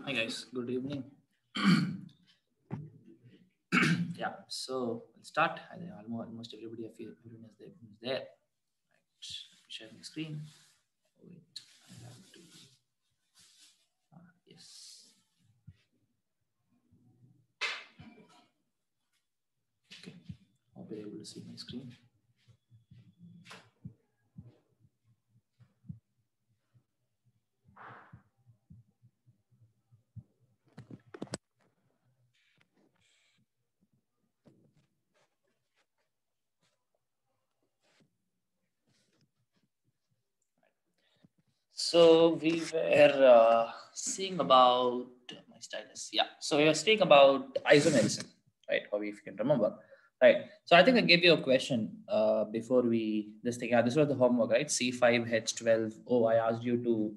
Hi guys, good evening. Yeah, so let's start. I think almost everybody, everyone is there. Right, sharing the screen. Wait, I have to. Yes. Okay. Hope you're able to see my screen. So we were seeing about my stylus. Yeah. So we were speaking about isomerism, right? Or if you can remember, right? So I think I gave you a question before we this thing. Yeah, this was the homework, right? C5H12. Oh, I asked you to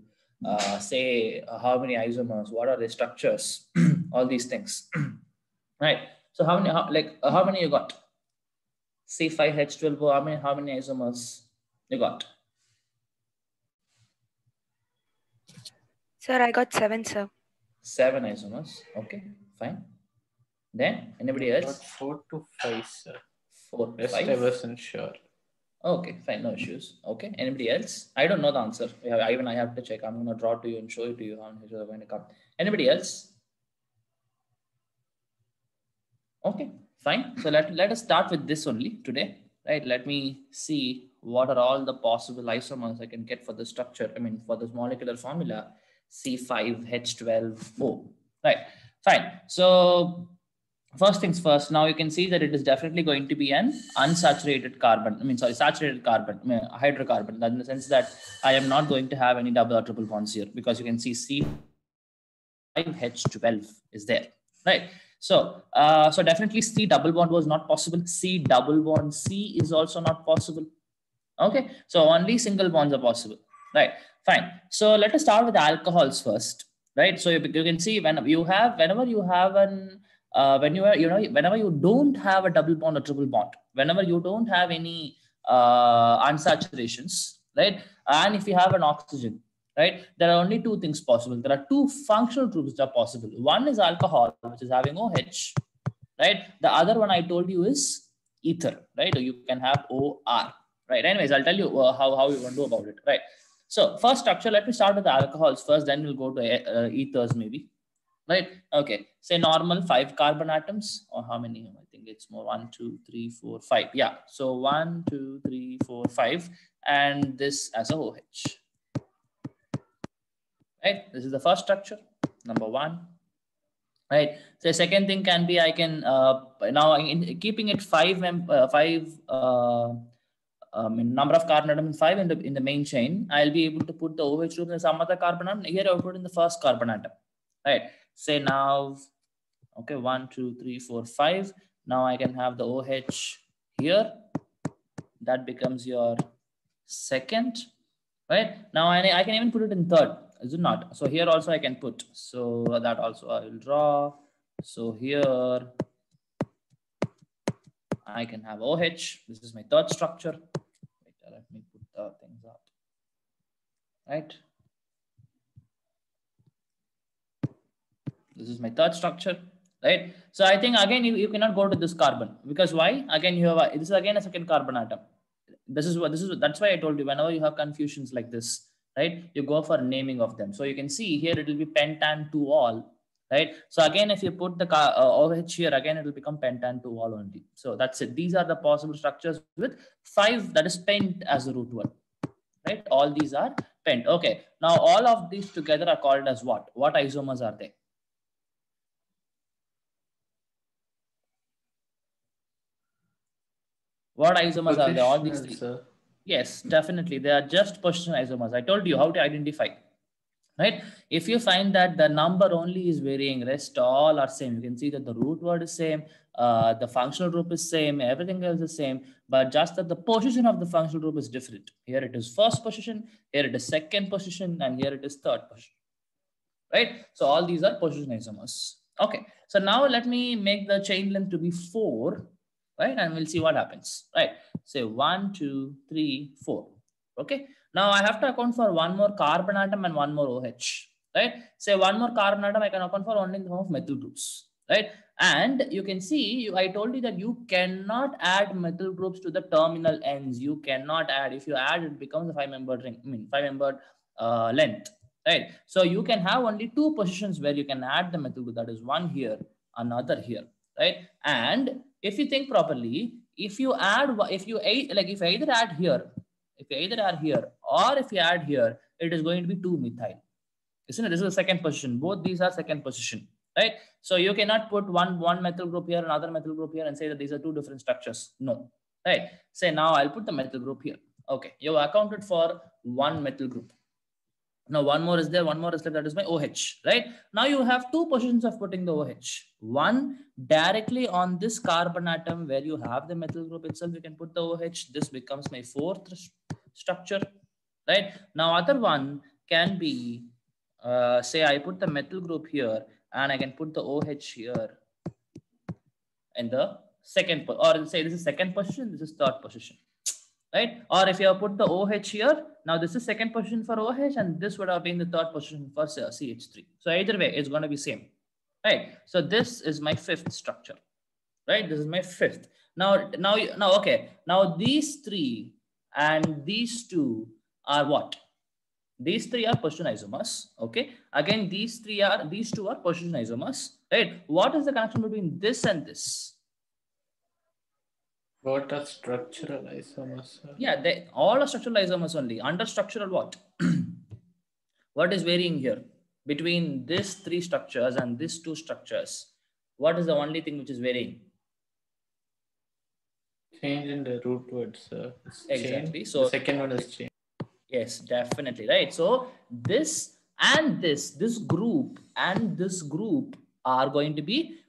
say how many isomers, what are the structures, all these things, right? So how many you got? C5H12. Oh, how many isomers you got? Sir, I got 7, sir. 7 isomers. Okay, fine. Then anybody I else? got 4 to 5, sir. 4 to Rest 5. I wasn't sure. Okay, fine, no issues. Okay, anybody else? I don't know the answer. Even I have to check. I'm gonna draw to you and show it to you how many are going to come. Anybody else? Okay, fine. So let us start with this only today, right? Let me see what are all the possible isomers I can get for the structure. I mean, for this molecular formula C5H12O. Right, fine. So first things first, now you can see that it is definitely going to be an unsaturated carbon. Saturated carbon, hydrocarbon, in the sense that I am not going to have any double or triple bonds here, because you can see C5H12 is there, right? So definitely C double bond was not possible. C double bond C is also not possible. Okay, so only single bonds are possible, right? Fine. So let us start with alcohols first, right? So you can see whenever you have an whenever you don't have a double bond or triple bond, whenever you don't have any unsaturations, right? And if you have an oxygen, right, there are only two things possible. There are two functional groups that are possible. One is alcohol, which is having OH, right? The other one I told you is ether, right? Or you can have OR, right? Anyways, I'll tell you how you want to do about it, right? So first structure, let me start with the alcohols first, then we'll go to ethers maybe, right? Okay, say normal 5 carbon atoms, or how many? I think it's more, 1 2 3 4 5. Yeah, so 1 2 3 4 5, and this as a OH, right? This is the first structure, number one, right? So second thing can be, I can now keeping it 5 number of carbon atoms 5 in the main chain, I'll be able to put the OH group in some other carbon atom. Here I'll put in the first carbon atom, right? Say now, okay, 1 2 3 4 5. Now I can have the OH here. That becomes your second, right? Now I can even put it in third, is it not? So here also I can put, so that also I will draw. So here I can have OH. This is my third structure. Wait, let me put the things out, right? This is my third structure, right? So I think again you cannot go to this carbon, because why? Again you have this is again a second carbon atom. That's why I told you, whenever you have confusions like this, right, you go for naming of them. So you can see here it will be pentan 2 all, right? So again, if you put the OH here, again it will become pentan 2 all only. So that's it. These are the possible structures with 5, that is pent as the root word, right? All these are pent. Okay, now all of these together are called as what? What isomers are they? What isomers are they? All these Positional, three. sir. Yes, definitely. They are just positional isomers. I told you how to identify, right? If you find that the number only is varying, rest all are same. You can see that the root word is same, the functional group is same, everything else is same, but just that the position of the functional group is different. Here it is first position, here it is second position, and here it is third position, right? So all these are position isomers. Okay, so now let me make the chain length to be 4, right? And we'll see what happens, right? Say 1 2 3 4. Okay, now I have to account for one more carbon atom and one more OH, right? Say one more carbon atom I can open for only in the form of methyl groups, right? And you can see, I told you that you cannot add methyl groups to the terminal ends. You cannot add. If you add, it becomes a 5-membered ring. I mean, 5-membered length, right? So you can have only 2 positions where you can add the methyl group. That is one here, another here, right? And if you think properly, if you add, if you either add here, if you either add here or if you add here, it is going to be 2-methyl. Isn't it? This is the second position. Both these are second position, right? So you cannot put one methyl group here, another methyl group here, and say that these are 2 different structures. No, right? Say now I'll put the methyl group here. Okay, you accounted for 1 methyl group. Now one more is there, one more is left, that is my OH, right? Now you have 2 positions of putting the OH. One directly on this carbon atom where you have the methyl group itself, you can put the OH. This becomes my 4th structure, right? Now other one can be, say I put the methyl group here and I can put the OH here in the second, or say this is second position, this is third position, right? Or if you have put the OH here, now this is second position for OH and this would have been the third position for CH3. So either way, it's going to be same, right? So this is my 5th structure, right? This is my 5th. Now, okay. Now these 3 and these 2 are what? These 3 are position isomers. Okay. Again, these 2 are position isomers, right? What is the connection between this and this? What are structural isomers? Sir? Yeah, they all are structural isomers only. Under structural what? What is varying here between these 3 structures and these 2 structures? What is the only thing which is varying? Change in the root words. Exactly. Change. So the second one is change. Yes, definitely, right? So this and this group and this group are going to be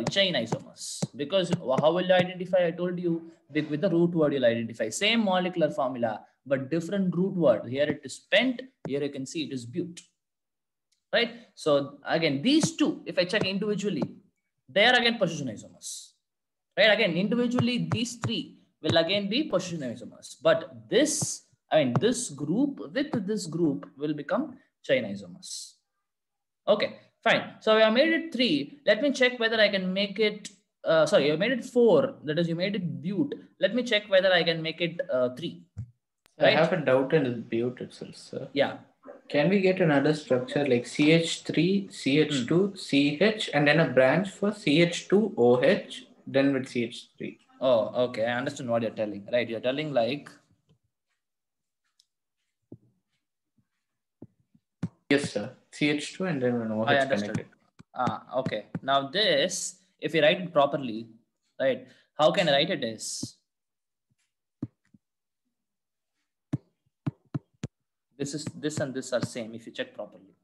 chain isomers, because how will you identify? I told you with the root word you'll identify. Same molecular formula, but different root word. Here it is pent, here you can see it is but, right? So again, these 2, if I check individually, they are again position isomers, right? Again, individually, these 3 will again be position isomers, but this group with this group will become chain isomers. Okay, fine. So I made it 3. Let me check whether I can make it, sorry, I made it 4. That is, you made it but. Let me check whether I can make it 3. Right? I have a doubt in the but itself, sir. Yeah. Can we get another structure like CH3, CH2, CH, and then a branch for CH2, OH, then with CH3? Oh, okay. I understand what you're telling, right? You're telling like, yes, sir. CH2 and then an OH I understood. connected. Okay. Now this, if you write it properly, right? How can I write it is, this and this are same if you check properly.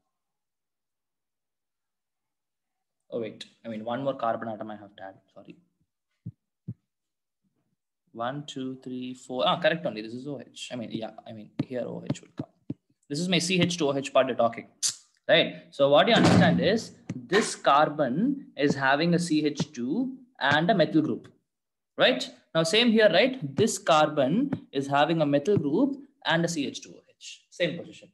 Oh wait, I mean one more carbon atom I have to add. Sorry. 1, 2, 3, 4. Correct only. This is OH. I mean, yeah. I mean here OH will come. This is my CH to OH part you're talking, right? So what you understand is this carbon is having a CH2 and a methyl group, right? Now same here, right? This carbon is having a methyl group and a CH2OH. Same position.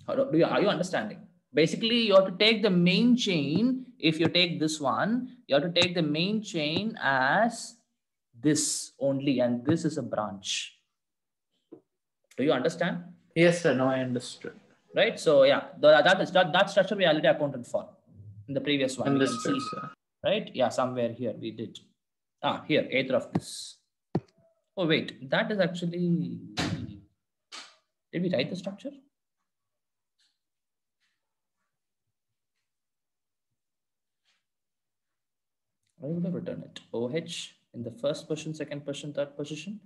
Are you understanding? Basically, you have to take the main chain. If you take this one, you have to take the main chain as this only, and this is a branch. Do you understand? Yes, sir. No, I understood. Right. So yeah, that structure we already accounted for in the previous one. Understood, see, sir. Right? Yeah, somewhere here we did. Here, either of this. Oh wait, that is actually. Did we write the structure? Why would I return it? OH in the first position, second position, third position.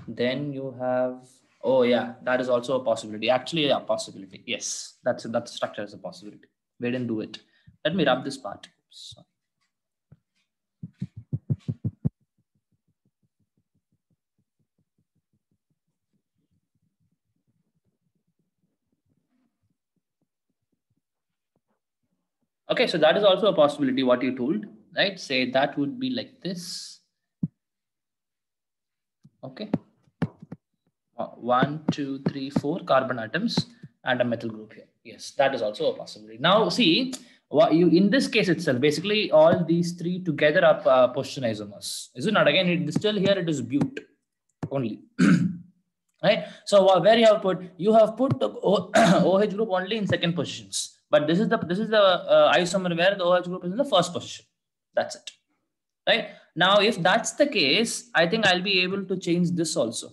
Then you have, oh yeah, that is also a possibility. Actually, yeah, possibility. Yes, that structure is a possibility. We didn't do it. Let me rub this part. Sorry. Okay, so that is also a possibility, what you told, right? Say that would be like this. Okay. 1, 2, 3, 4 carbon atoms. and a methyl group here. Yes, that is also a possibility. Now see, what you in this case itself, basically all these three together are position isomers. Is it not? Again, still here it is but only. Right? So where you have put the OH group only in second positions, but this is the isomer where the OH group is in the first position. That's it. Right? Now, if that's the case, I think I'll be able to change this also,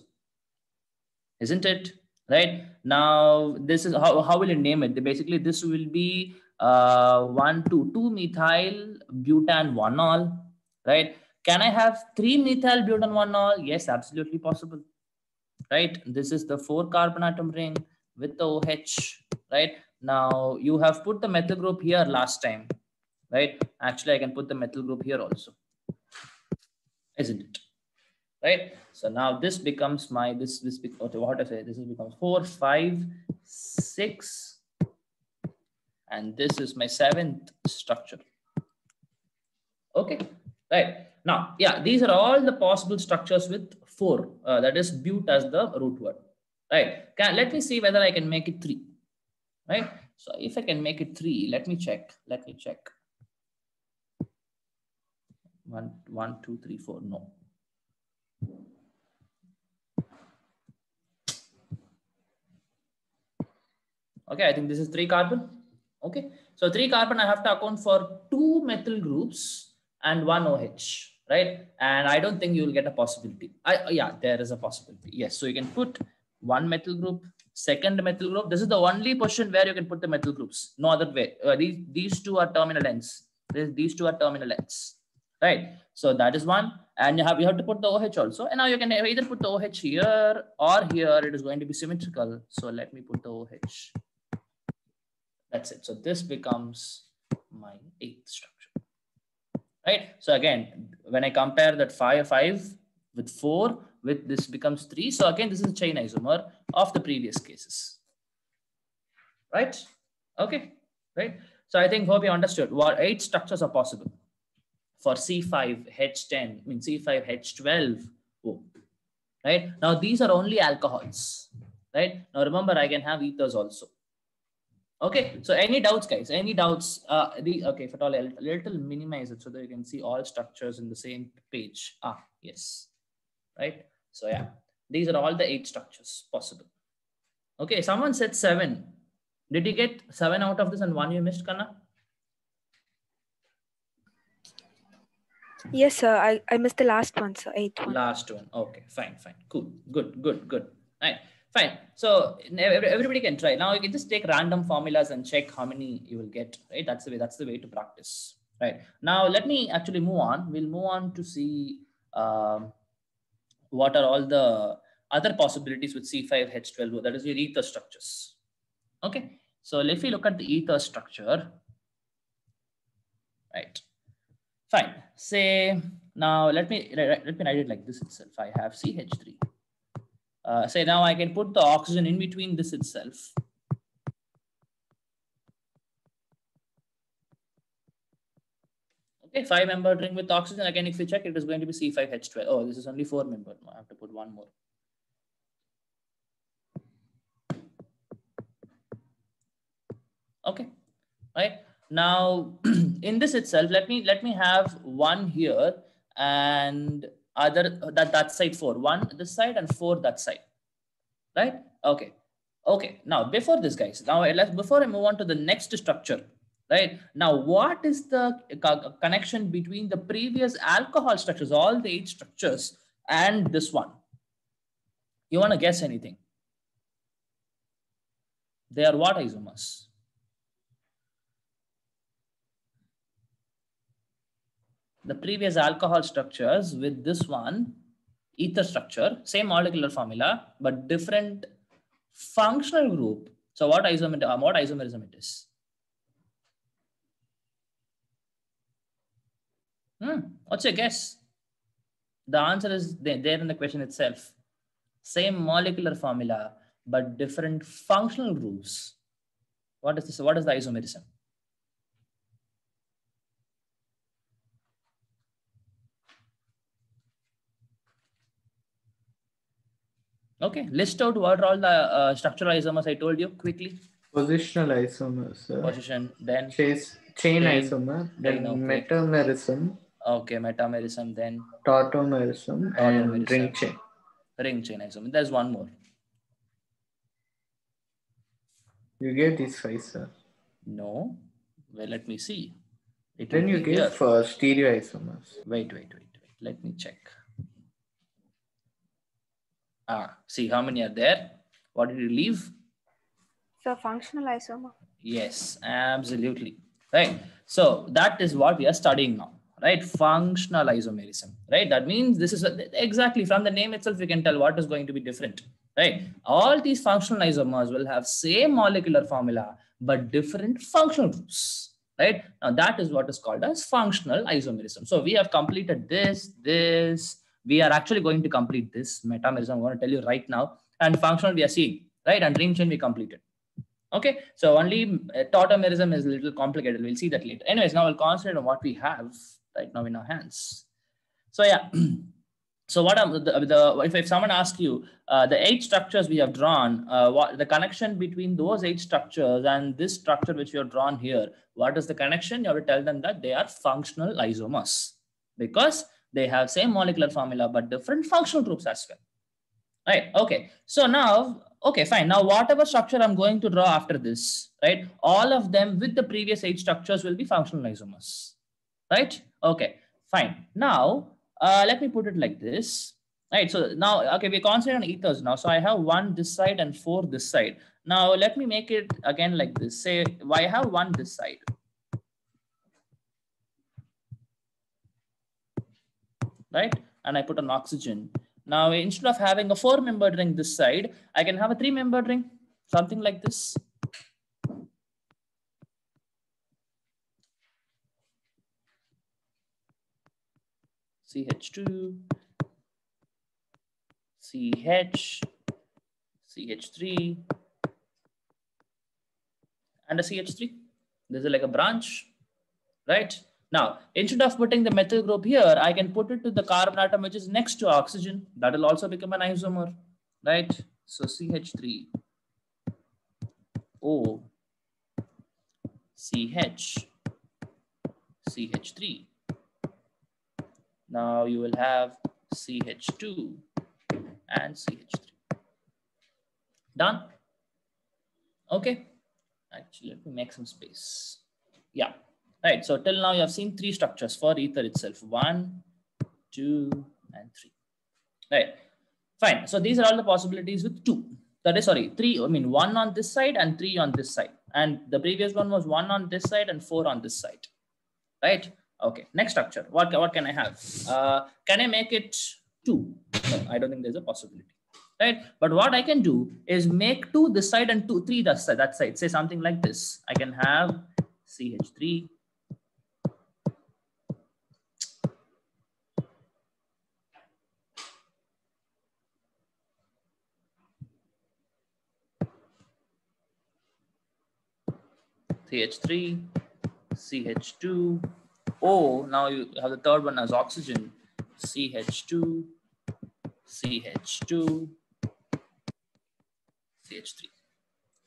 isn't it? Right? Now, this is how will you name it? Basically, this will be 2-methyl butan 1-ol, right? Can I have 3-methyl butan 1-ol? Yes, absolutely possible. Right? This is the 4-carbon atom ring with the OH, right? Now you have put the methyl group here last time, right? Actually, I can put the methyl group here also, isn't it? Right? So now this becomes my what I say, this becomes 4, 5, 6, and this is my 7th structure. Okay, right. Now, yeah, these are all the possible structures with 4, that is but as the root word, right? Let me see whether I can make it 3, right? So if I can make it 3, let me check. 1, 2, 3, 4, no. Okay, I think this is 3 carbon. Okay, so 3 carbon, I have to account for 2 methyl groups and 1 OH, right? And I don't think you will get a possibility. Yeah, there is a possibility. Yes, so you can put 1 methyl group, 2nd methyl group. This is the only position where you can put the methyl groups. No other way. These two are terminal ends. These two are terminal ends, right? So that is one. And you have to put the OH also. And now you can either put the OH here or here. It is going to be symmetrical. So let me put the OH. That's it. So this becomes my 8th structure, right? So again, when I compare that 5 with 4, with this becomes 3. So again, this is a chain isomer of the previous cases, right? Okay, right? So I think hope you understood what 8 structures are possible for C5H10, C5H12, right? Now these are only alcohols, right? Now remember, I can have ethers also. Okay, so any doubts, guys? Any doubts? Okay, if at all, a little minimize it so that you can see all structures in the same page. Yes, right. So yeah, these are all the 8 structures possible. Okay, someone said 7. Did you get 7 out of this and 1 you missed, Kanna? Yes, sir. I missed the last one, sir. 8th one. Last one. Okay, fine. Cool. Good. Right. Fine. So everybody can try. Now you can just take random formulas and check how many you will get. Right. That's the way to practice. Right. Now let me actually move on. We'll move on to see what are all the other possibilities with C5H12. That is your ether structures. Okay. So if we look at the ether structure, right. Fine. Say now let me write it like this itself. I have CH3. Say now I can put the oxygen in between this itself. Okay, 5-membered ring with oxygen. Again, if you check, it is going to be C5H12. Oh, this is only 4-membered. I have to put one more. Okay, right. Now in this itself, let me have 1 here and other that side 4. 1 this side and 4 that side. Right? Okay. Now before this, guys, before I move on to the next structure, right? Now, what is the connection between the previous alcohol structures, all the 8 structures, and this one? You want to guess anything? They are what isomers? The previous alcohol structures with this one, ether structure, same molecular formula, but different functional group. So what isomerism it is? What's your guess? The answer is there in the question itself. Same molecular formula, but different functional groups. What is this? What is the isomerism? Okay, list out what are all the structural isomers I told you quickly. Positional isomers. Position, then Chain chain, isomer, then okay. metamerism. Okay, metamerism, then Tautomerism and ring tautomerism, chain. ring chain isomer. There's one more. You gave these 5, sir. No. Well, let me see. Then you gave stereo isomers. Wait. Let me check. See how many are there? What did you leave? So functional isomer. Yes, absolutely. Right. So that is what we are studying now, right? Functional isomerism, right? That means this is exactly from the name itself, we can tell what is going to be different, right? All these functional isomers will have same molecular formula, but different functional groups, right? Now that is what is called as functional isomerism. So we have completed this. We are actually going to complete this metamerism. I'm going to tell you right now. And functional we are seeing, right? And ring chain we completed. Okay, so only tautomerism is a little complicated. We'll see that later. Anyways, now we'll concentrate on what we have right now in our hands. So yeah, so what if someone asks you the 8 structures we have drawn, what the connection between those 8 structures and this structure which we have drawn here, what is the connection? You have to tell them that they are functional isomers because they have same molecular formula but different functional groups as well. Right. Okay. So now, okay, fine. Now, whatever structure I'm going to draw after this, right? All of them with the previous 8 structures will be functional isomers, right? Okay, fine. Now, let me put it like this, right? So now, okay, we're concentrating on ethers now. So I have 1 this side and 4 this side. Now, let me make it again like this. Say, I have 1 this side. Right? And I put an oxygen. Now, instead of having a 4-membered ring this side, I can have a 3-membered ring, something like this. CH2, CH, CH3, and a CH3. This is like a branch, right? Now, instead of putting the methyl group here, I can put it to the carbon atom which is next to oxygen. That will also become an isomer, right? So CH3, O, CH, CH3. Now you will have CH2 and CH3. Done? Okay. Actually, let me make some space. Yeah. Right. So till now you have seen 3 structures for ether itself. 1, 2, and 3. Right. Fine. So these are all the possibilities with 2. That is, sorry, 3. I mean, 1 on this side and 3 on this side. And the previous one was 1 on this side and 4 on this side. Right. Okay. Next structure. What can I have? Can I make it 2? No, I don't think there's a possibility. Right. But what I can do is make 2 this side and 3 that side. Say something like this. I can have CH3. CH3, CH2, O. Now you have the third one as oxygen. CH2, CH2, CH3.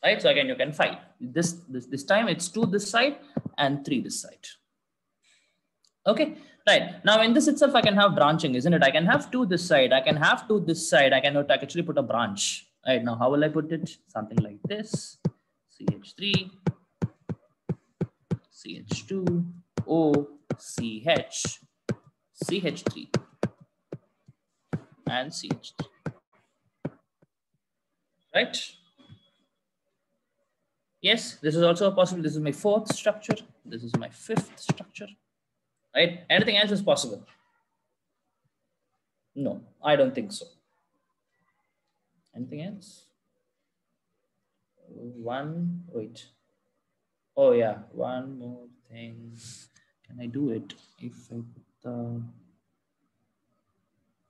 Right. So again, you can find this time it's 2 this side and 3 this side. Okay. Right. Now in this itself, I can have branching, isn't it? I can have 2 this side. I can have 2 this side. I can actually put a branch. Right. Now, how will I put it? Something like this. CH3, CH2, O, CH, CH3, and CH3. Right? Yes, this is also possible. This is my 4th structure. This is my 5th structure. Right? Anything else is possible? No, I don't think so. Anything else? Wait. Oh yeah, one more thing. Can I do it if I put the...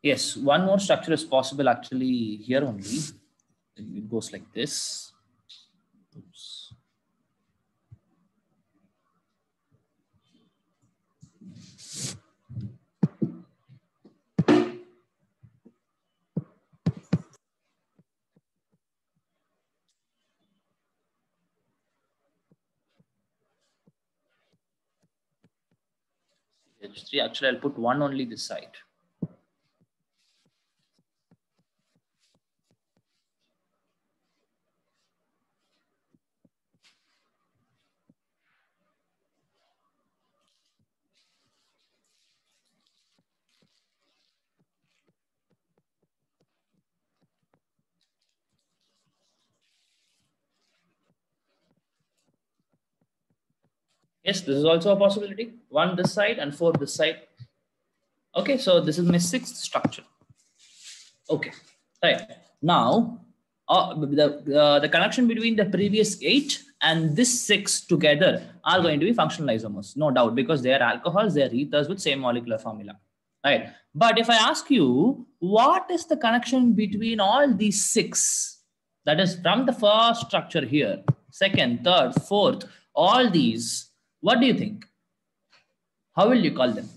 Yes, one more structure is possible actually here only. It goes like this. Oops. CH3. Actually, I'll put one only this side. Yes, this is also a possibility. 1 this side and 4 this side. Okay, so this is my 6th structure. Okay, right. Now, the connection between the previous 8 and this 6 together are going to be functional isomers, no doubt, because they are alcohols, they are ethers with same molecular formula. Right. But if I ask you, what is the connection between all these 6? That is from the first structure here, 2nd, 3rd, 4th, all these. What do you think? How will you call them?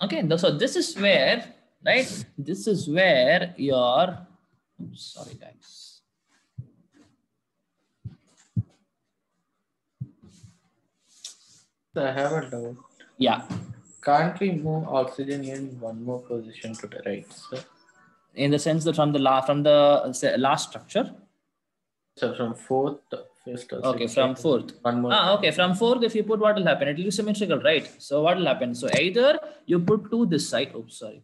Okay, so this is where, right? This is where your, sorry guys. I have a doubt. Yeah. Can't we move oxygen in one more position to the right, sir? In the sense that from the last structure. So from 4th, 5th. Okay, from 4th. One more. Okay, from 4th, if you put, what will happen? It will be symmetrical, right? So what will happen? So either you put 2 this side. Oops, sorry.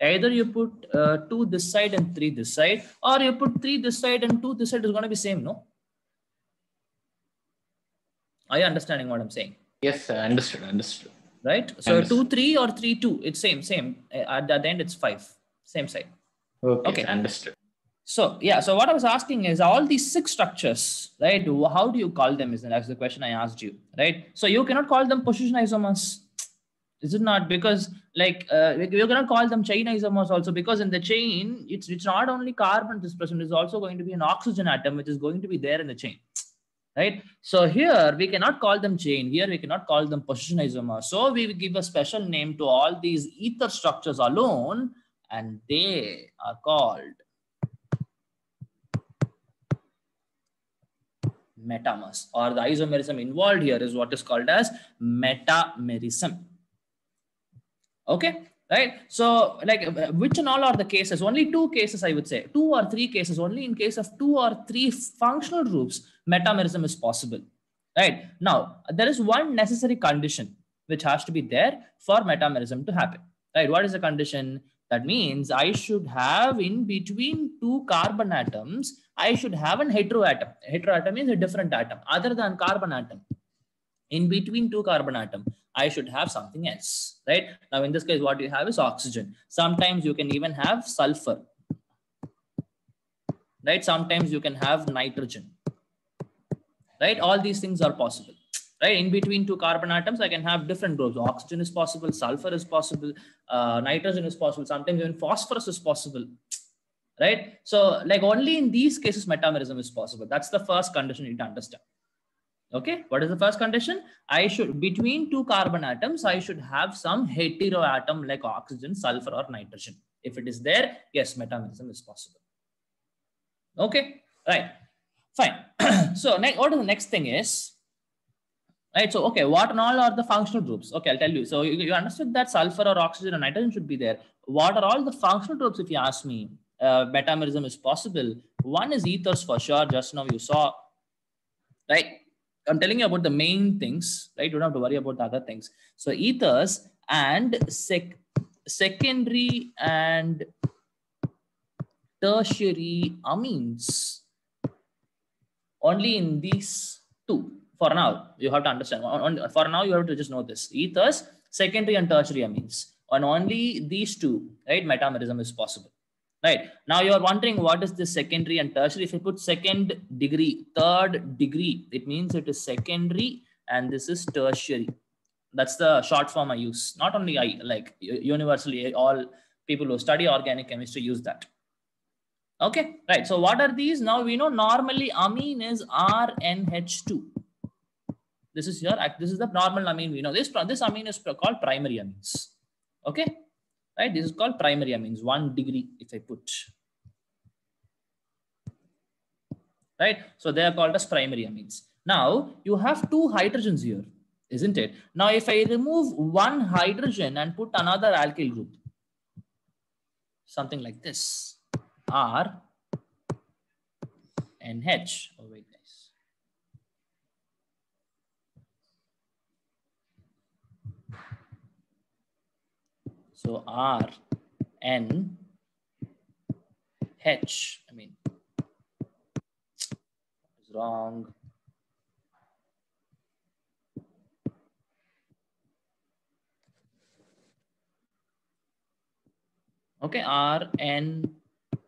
Either you put 2 this side and 3 this side, or you put 3 this side and 2 this side is going to be same, no? Are you understanding what I'm saying? Yes, sir. Understood. Right? So 2, 3 or 3, 2. It's same. At the end, it's 5. Same side. Okay. Understood. So, yeah. So what I was asking is all these 6 structures, right? How do you call them? That's the question I asked you, right? So you cannot call them position isomers. Is it not? Because like you cannot call them chain isomers also, because in the chain, it's not only carbon is present, it's also going to be an oxygen atom, which is going to be there in the chain. Right. So here we cannot call them chain. Here we cannot call them position isomers. So we will give a special name to all these ether structures alone, and they are called metamers, or the isomerism involved here is what is called as metamerism. Okay. Right. So like which and all are the cases? Only 2 cases, I would say 2 or 3 cases. Only in case of 2 or 3 functional groups, metamerism is possible. Right. Now, there is one necessary condition which has to be there for metamerism to happen. Right. What is the condition? That means I should have in between 2 carbon atoms, I should have an heteroatom. Heteroatom means a different atom other than carbon atom. In between 2 carbon atom, I should have something else, right? Now, in this case, what you have is oxygen. Sometimes you can even have sulfur, right? Sometimes you can have nitrogen, right? All these things are possible, right? In between 2 carbon atoms, I can have different groups. Oxygen is possible, sulfur is possible, nitrogen is possible. Sometimes even phosphorus is possible, right? So like only in these cases, metamerism is possible. That's the first condition you need to understand. Okay, what is the first condition? I should, between 2 carbon atoms, I should have some heteroatom like oxygen, sulfur, or nitrogen. If it is there, yes, metamerism is possible. Okay, right, fine. So what is the next thing is, right? So, okay, what and all are the functional groups? Okay, I'll tell you. So you understood that sulfur or oxygen or nitrogen should be there. What are all the functional groups? If you ask me, metamerism is possible. One is ethers for sure. Just now you saw, right? I'm telling you about the main things, right? You don't have to worry about the other things. So ethers and secondary and tertiary amines. Only in these 2. For now, you have to understand. For now, you have to just know this. Ethers, secondary and tertiary amines. On only these 2, right? Metamerism is possible. Right. Now you are wondering what is the secondary and tertiary. If you put 2nd degree, 3rd degree, it means it is secondary and this is tertiary. That's the short form I use. Not only I, like universally, all people who study organic chemistry use that. Okay, right. So what are these? Now we know normally amine is RNH2. This is here. This is the normal amine. We know this amine is called primary amines. Okay. Right, this is called primary amines, 1 degree if I put. Right, so they are called as primary amines. Now you have two hydrogens here, isn't it? Now if I remove one hydrogen and put another alkyl group, something like this, R and H. Oh wait, guys. So R N H. I mean, it's wrong. Okay, R N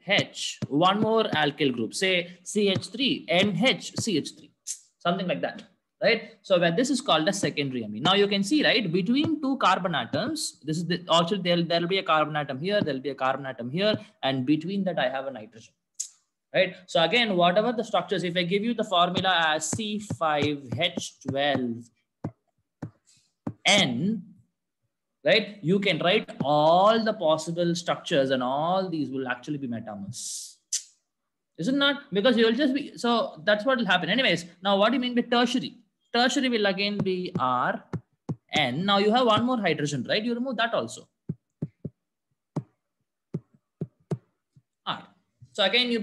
H. One more alkyl group. Say CH3 NH CH3. Something like that. Right? So where this is called a secondary amine. Now you can see, right, between two carbon atoms, this is the actually there'll be a carbon atom here, there'll be a carbon atom here, and between that I have a nitrogen. Right? So again, whatever the structures, if I give you the formula as C5H12N, right, you can write all the possible structures and all these will actually be metamers. Is it not? Because you will just be, so that's what will happen. Anyways, now what do you mean by tertiary? Tertiary will again be R, N. Now you have one more hydrogen, right? You remove that also. R. So again, you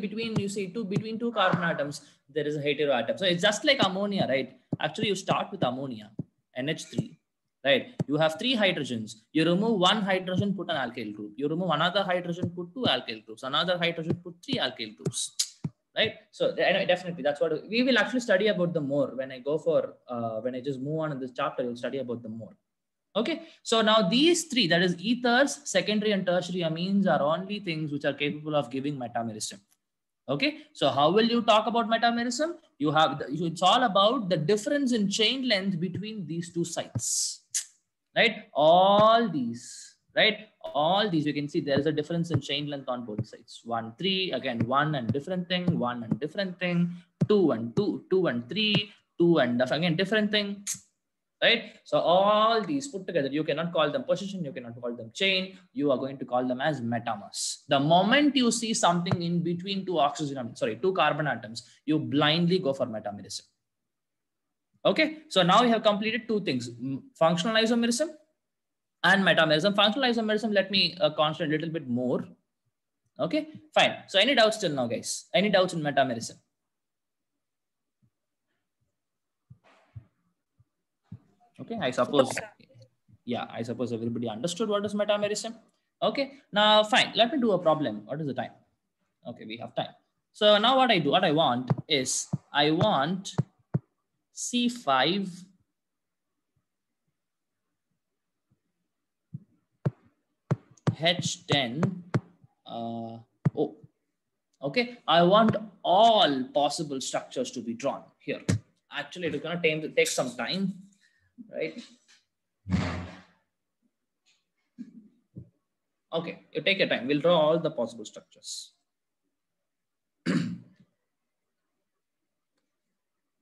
see between two carbon atoms, there is a heteroatom. So it's just like ammonia, right? Actually, you start with ammonia, NH3, right? You have three hydrogens. You remove one hydrogen, put an alkyl group. You remove another hydrogen, put two alkyl groups. Another hydrogen, put three alkyl groups, right? So anyway, definitely that's what we will actually study about them more when I go for, when I just move on in this chapter, you'll study about them more. Okay, so now these three, that is ethers, secondary and tertiary amines, are only things which are capable of giving metamerism. Okay, so how will you talk about metamerism? You have, it's all about the difference in chain length between these two sites, right? All these, right? All these, you can see there is a difference in chain length on both sides. 1, 3, again, 1 and different thing, 1 and different thing, 2 and 2, 2 and 3, 2 and again different thing. Right? So all these put together, you cannot call them position, you cannot call them chain, you are going to call them as metamers. The moment you see something in between two carbon atoms, you blindly go for metamerism. Okay, so now we have completed two things, functional isomerism and metamerism. Functional isomerism, let me concentrate a little bit more. Okay, fine. So any doubts till now, guys? Any doubts in metamerism? Okay, I suppose, yeah, I suppose everybody understood what is metamerism. Okay, now fine, let me do a problem. What is the time? Okay, we have time. So now what I want is, I want C5 H10 okay, I want all possible structures to be drawn here. Actually, it's going to take some time, right? Okay, you take your time. We'll draw all the possible structures.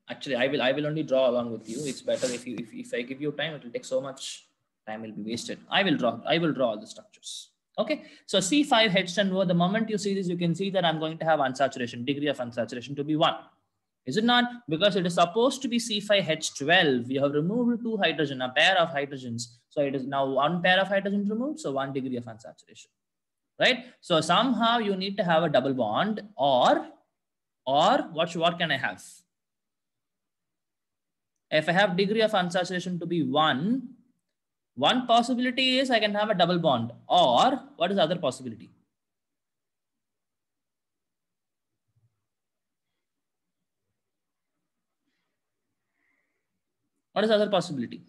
Actually, I will only draw along with you. It's better if I give you time, it will take so much time will be wasted. I will draw all the structures. Okay, so C5H10O, the moment you see this, you can see that I'm going to have unsaturation, degree of unsaturation to be 1. Is it not? Because it is supposed to be C5H12. We have removed two hydrogen, a pair of hydrogens. So it is now one pair of hydrogen removed, so 1 degree of unsaturation, right? So somehow you need to have a double bond, or what can I have? If I have degree of unsaturation to be 1, one possibility is I can have a double bond, or what is the other possibility? What is the other possibility?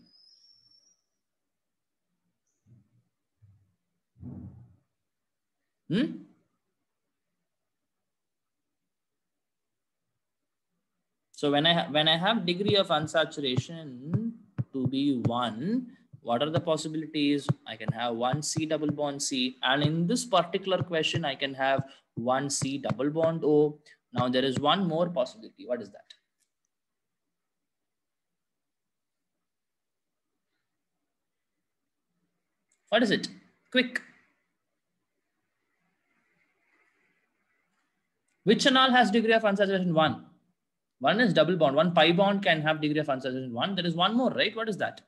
So when I have degree of unsaturation to be 1, what are the possibilities? I can have 1 C double bond C, and in this particular question, I can have 1 C double bond O. Now there is one more possibility. What is that? What is it? Quick. Which and all has degree of unsaturation 1? One is double bond. One pi bond can have degree of unsaturation 1. There is one more, right? What is that?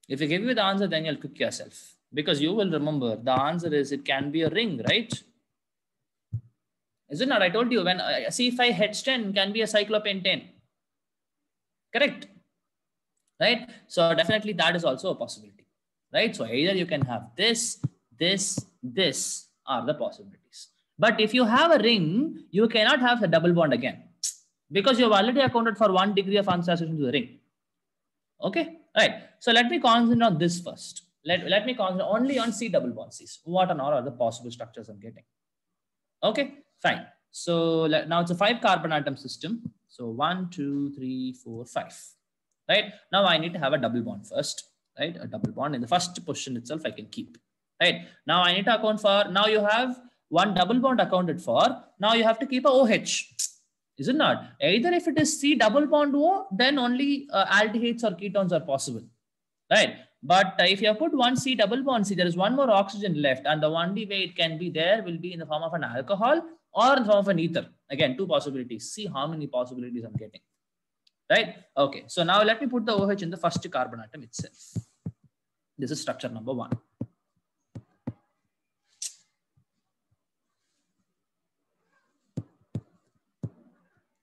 If I give you the answer, then you'll cook yourself. Because you will remember the answer is it can be a ring, right? Is it not? I told you when C5H10 can be a cyclopentane 10. Correct? Right? So definitely that is also a possibility. Right? So either you can have this are the possibilities. But if you have a ring, you cannot have a double bond again. Because you've already accounted for 1 degree of unsaturation to the ring. Okay? Right. So let me concentrate on this first. Let me concentrate only on C double bond Cs. What and all are the possible structures I'm getting? Okay, fine. So now it's a 5 carbon atom system. So 1, 2, 3, 4, 5. Right. Now I need to have a double bond first. Right. A double bond in the first position itself I can keep. Right. Now I need to account for, now you have 1 double bond accounted for. Now you have to keep a OH. Is it not? Either if it is C double bond O, then only aldehydes or ketones are possible. Right. But if you have put 1 C double bond C, there is one more oxygen left, and the only way it can be there will be in the form of an alcohol or in the form of an ether. Again, 2 possibilities. See how many possibilities I'm getting. Right. Okay. So now let me put the OH in the first carbon atom itself. This is structure number 1.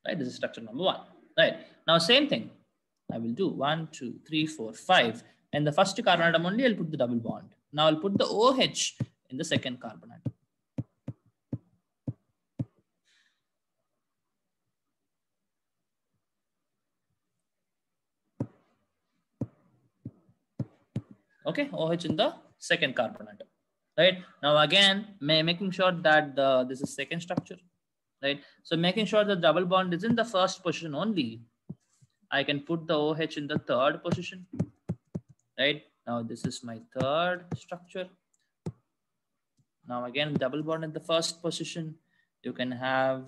Right. This is structure number 1. Right. Now same thing. I will do 1, 2, 3, 4, 5. And the first carbon atom only I'll put the double bond. Now I'll put the OH in the second carbon atom. Okay, OH in the second carbon atom. Right. Now again, making sure that this is second structure. Right. So making sure the double bond is in the first position only, I can put the OH in the third position. Right. Now this is my third structure. Now again, double bond in the first position. You can have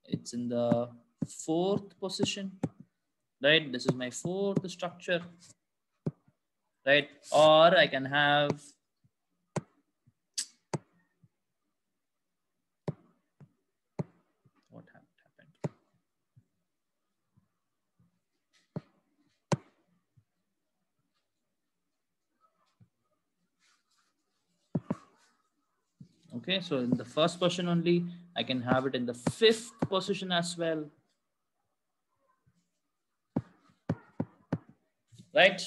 it's in the fourth position. Right. This is my fourth structure. Right. Or I can have what happened. Okay, so in the first position only, I can have it in the fifth position as well. Right?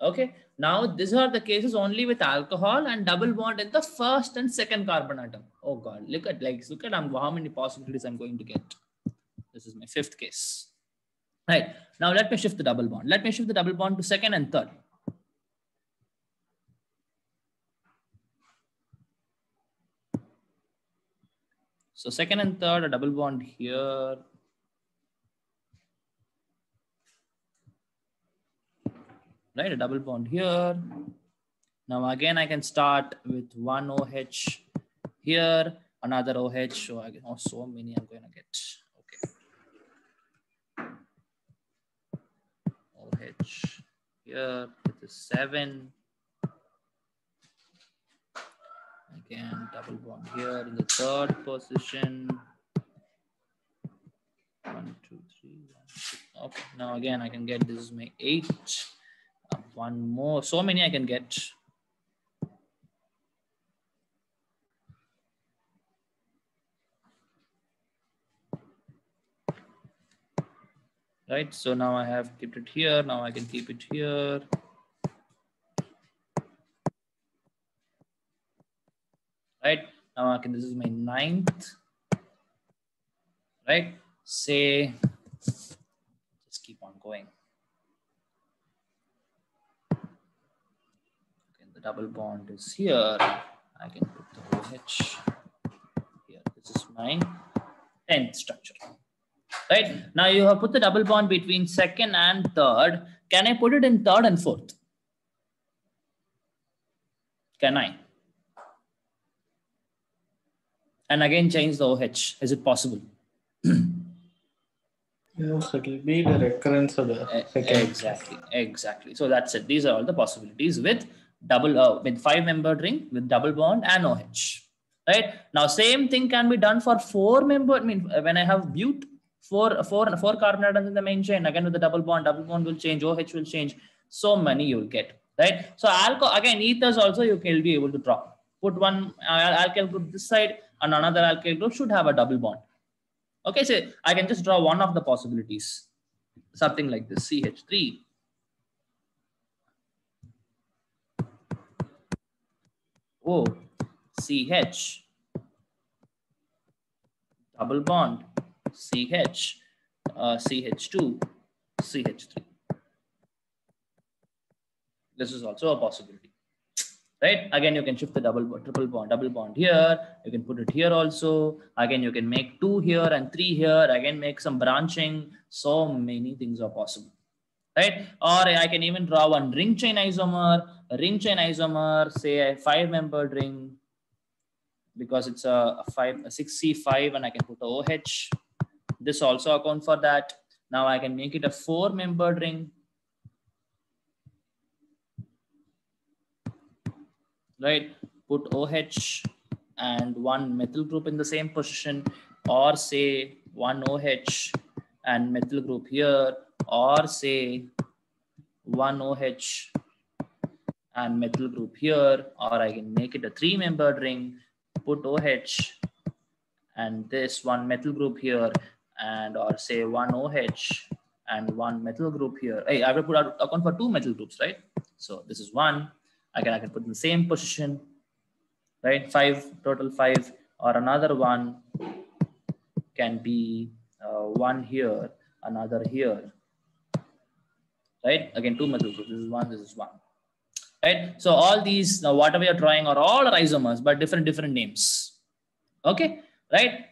Okay. Now these are the cases only with alcohol and double bond in the first and second carbon atom. Oh God, look at how many possibilities I'm going to get. This is my fifth case. Right. Now let me shift the double bond. Let me shift the double bond to second and third. So second and third, a double bond here. Right, a double bond here. Now again, I can start with one OH here, another OH. So I get, oh, so many I'm going to get. Okay. OH here, this is 7. Again, double bond here in the third position. 1, 2, 3, 1, 2. Okay, now again, I can get this is my 8. One more, so many I can get. Right, so now I have kept it here. Now I can keep it here. Right, now I can, this is my 9th. Right, say, just keep on going. The double bond is here. I can put the OH here. This is my 10th structure. Right. Now you have put the double bond between second and third. Can I put it in third and fourth? Can I? And again change the OH. Is it possible? Yes, it will be the recurrence of the second. Exactly. So that's it. These are all the possibilities with with 5-membered ring with double bond and OH. Right now, same thing can be done for 4-membered. I mean, when I have but four carbon atoms in the main chain, again with the double bond will change, OH will change. So many you will get, right? So alcohol again, ethers also you can be able to draw. Put one alkyl group this side and another alkyl group should have a double bond. Okay, so I can just draw one of the possibilities, something like this: CH3. O, CH, double bond, CH, CH2, CH3. This is also a possibility, right? Again, you can shift the triple bond here. You can put it here also. Again, you can make 2 here and 3 here. Again, make some branching. So many things are possible, right? Or I can even draw one ring chain isomer, say a 5-membered ring, because it's a 6C5, and I can put a OH. This also account for that. Now I can make it a 4-membered ring, right? Put OH and one methyl group in the same position, or say one OH and methyl group here, or say one OH and methyl group here, or I can make it a 3-membered ring, put OH and this one methyl group here, and or say one OH and one methyl group here. Hey, I will put out account for 2 methyl groups, right? So this is one. I can put in the same position, right? 5, total 5, or another one can be one here, another here, right? Again, 2 methyl groups. This is one, this is one, right? So all these, whatever you're drawing are all isomers, but different names. Okay, right?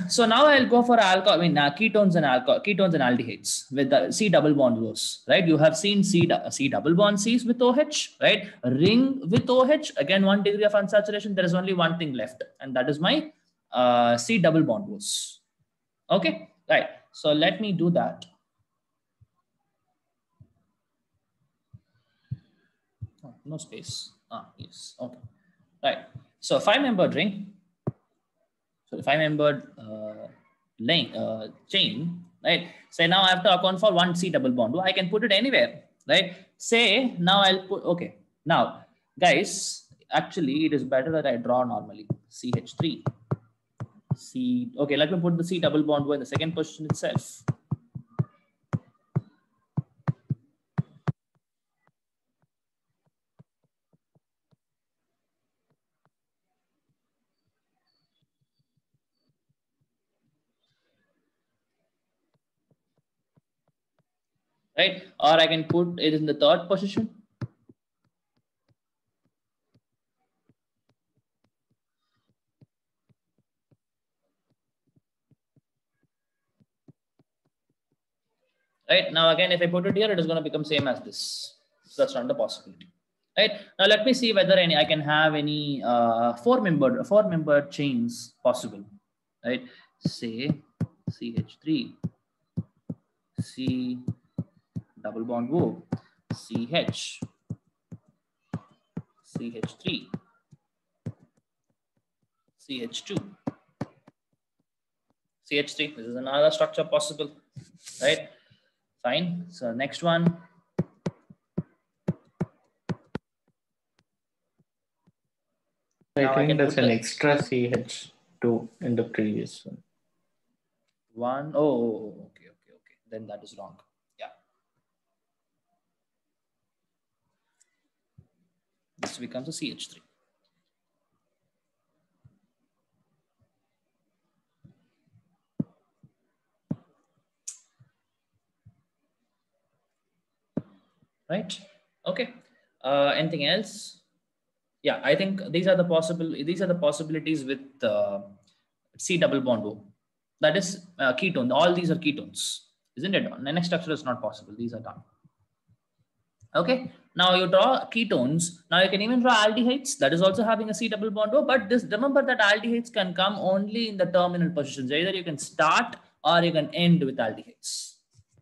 So now I'll go for alcohol. I mean, ketones and aldehydes with the C double bond O's, right? You have seen C double bond C's with OH, right? Ring with OH, again 1 degree of unsaturation. There is only one thing left, and that is my C double bond O's. Okay, right. So let me do that. Oh, no space. Yes. Okay. Right. So 5-membered ring. So 5-membered chain, right? Say now I have to account for 1 C double bond. I can put it anywhere, right? Say now I'll put, okay. Now, guys, actually it is better that I draw normally. CH3. C. Okay, let me put the C double bond in the second position itself. Right? Or I can put it in the third position. Right? Now, again, if I put it here, it is going to become same as this. So that's not the possibility. Right? Now, let me see whether I can have any 4-membered chains possible. Right? Say CH3, C double bond O, CH, CH3, CH2, CH3. This is another structure possible, right? Fine. So next one. I think that's an extra CH2 in the previous one. Oh, okay. Then that is wrong. Yeah. This becomes a CH3. Right? Okay. Anything else? Yeah, I think these are the possibilities with C double bond O. That is ketone. All these are ketones, isn't it? The next structure is not possible. These are done. Okay. Now you draw ketones. Now you can even draw aldehydes. That is also having a C double bond O. But remember that aldehydes can come only in the terminal positions. Either you can start or you can end with aldehydes.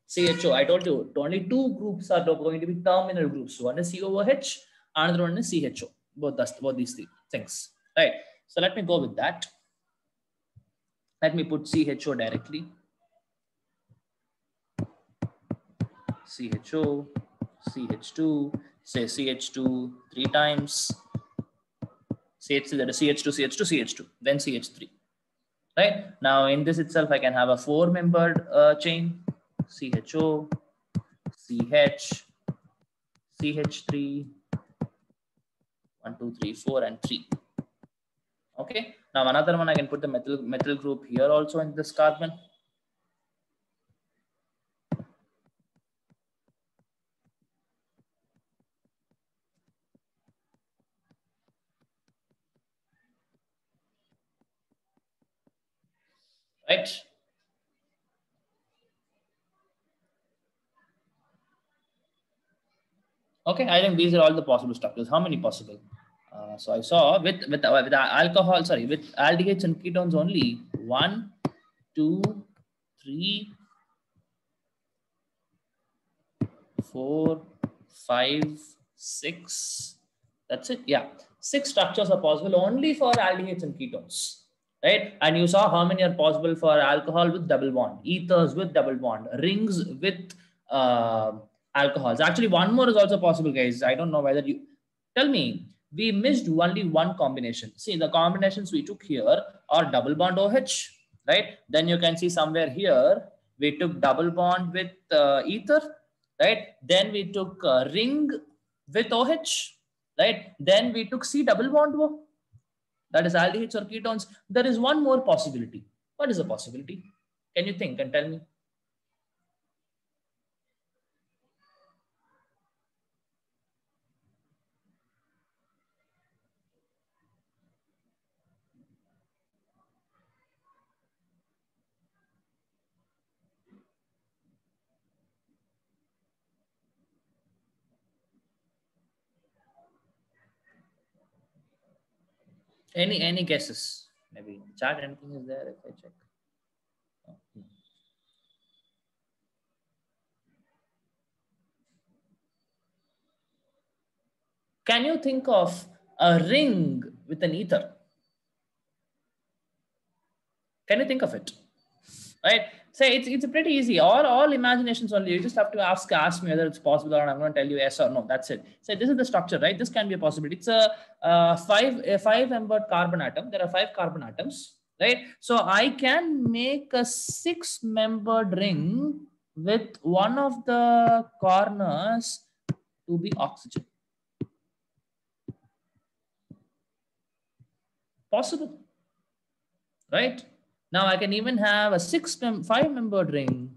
CHO, I told you only 2 groups are going to be terminal groups. One is COOH, Another one is CHO. Both these three things, right? So let me go with that. Let me put CHO directly. CHO, CH2, say CH2 3 times. CH2, that is CH2, CH2, CH2, then CH3. Right? Now in this itself, I can have a 4-membered chain. CHO, CH, CH3, 1, 2, 3, 4, and 3. Okay. Now another one, I can put the methyl group here also in this carbon. Right? Okay, I think these are all the possible structures. How many possible? So I saw with alcohol, sorry, with aldehydes and ketones only 1, 2, 3, 4, 5, 6. That's it. Yeah, 6 structures are possible only for aldehydes and ketones. Right? And you saw how many are possible for alcohol with double bond, ethers with double bond, rings with alcohols. Actually, one more is also possible, guys. I don't know whether you tell me. We missed only one combination. See, the combinations we took here are double bond OH, right? Then you can see somewhere here we took double bond with ether, right? Then we took ring with OH, right? Then we took C double bond O. That is aldehydes or ketones. There is one more possibility. What is the possibility? Can you think and tell me? Any guesses? Maybe chat, anything is there if I check. Oh, Can you think of a ring with an ether? Can you think of it? Right? Say it's pretty easy. All imaginations only. You just have to ask me whether it's possible, or I'm going to tell you yes or no. That's it. So this is the structure, right? This can be a possibility. It's a 5-membered carbon atom. There are 5 carbon atoms, right? So I can make a 6-membered ring with one of the corners to be oxygen. Possible, right? Now I can even have a 5-membered ring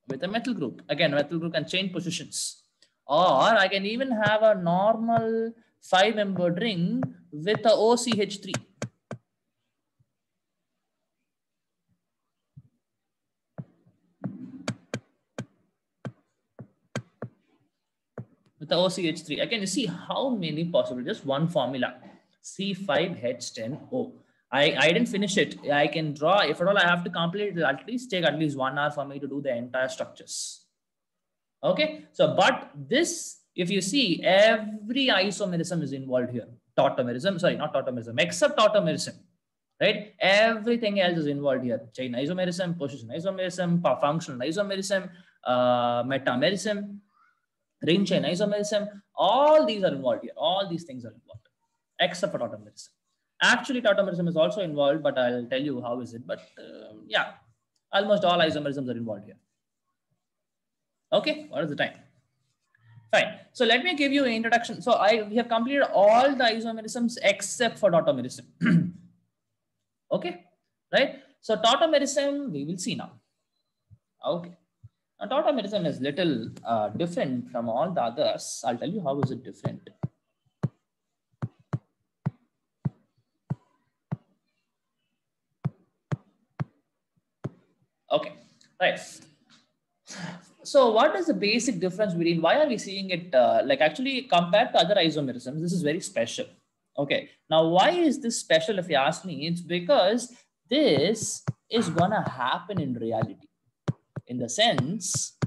with a methyl group. Again, methyl group can change positions. Or I can even have a normal 5-membered ring with a OCH3. With the OCH3. Again, you see how many possible, just one formula. C5H10O. I didn't finish it. I can draw. If at all I have to complete it, at least take at least 1 hour for me to do the entire structures. Okay. So, but this, if you see, every isomerism is involved here. Tautomerism, sorry, not tautomerism, except tautomerism. Right? Everything else is involved here. Chain isomerism, position isomerism, functional isomerism, metamerism, ring chain isomerism. All these are involved here. All these things are involved, except for tautomerism. Actually, tautomerism is also involved, but I'll tell you how is it. But yeah, almost all isomerisms are involved here. Okay, what is the time? Fine. So let me give you an introduction. So we have completed all the isomerisms except for tautomerism. Okay, right? So tautomerism, we will see now. Okay. Now tautomerism is little different from all the others. I'll tell you how is it different. Okay, right. So what is the basic difference between, why are we seeing it like actually compared to other isomerisms, this is very special. Okay, now why is this special if you ask me? It's because this is gonna happen in reality in the sense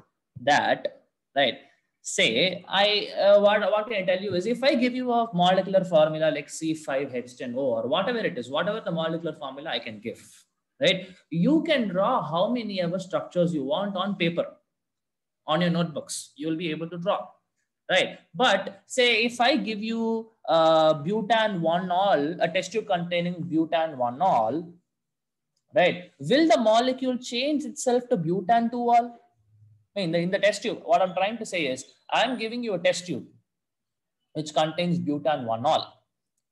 that, right, say what can I tell you is, if I give you a molecular formula like C5H10O or whatever it is, whatever the molecular formula I can give, right? You can draw how many ever structures you want on paper, on your notebooks. You will be able to draw, right? But say if I give you butan 1-ol, a test tube containing butan 1-ol, right? Will the molecule change itself to butan 2-ol? In the test tube, what I'm trying to say is, I'm giving you a test tube which contains butan 1-ol,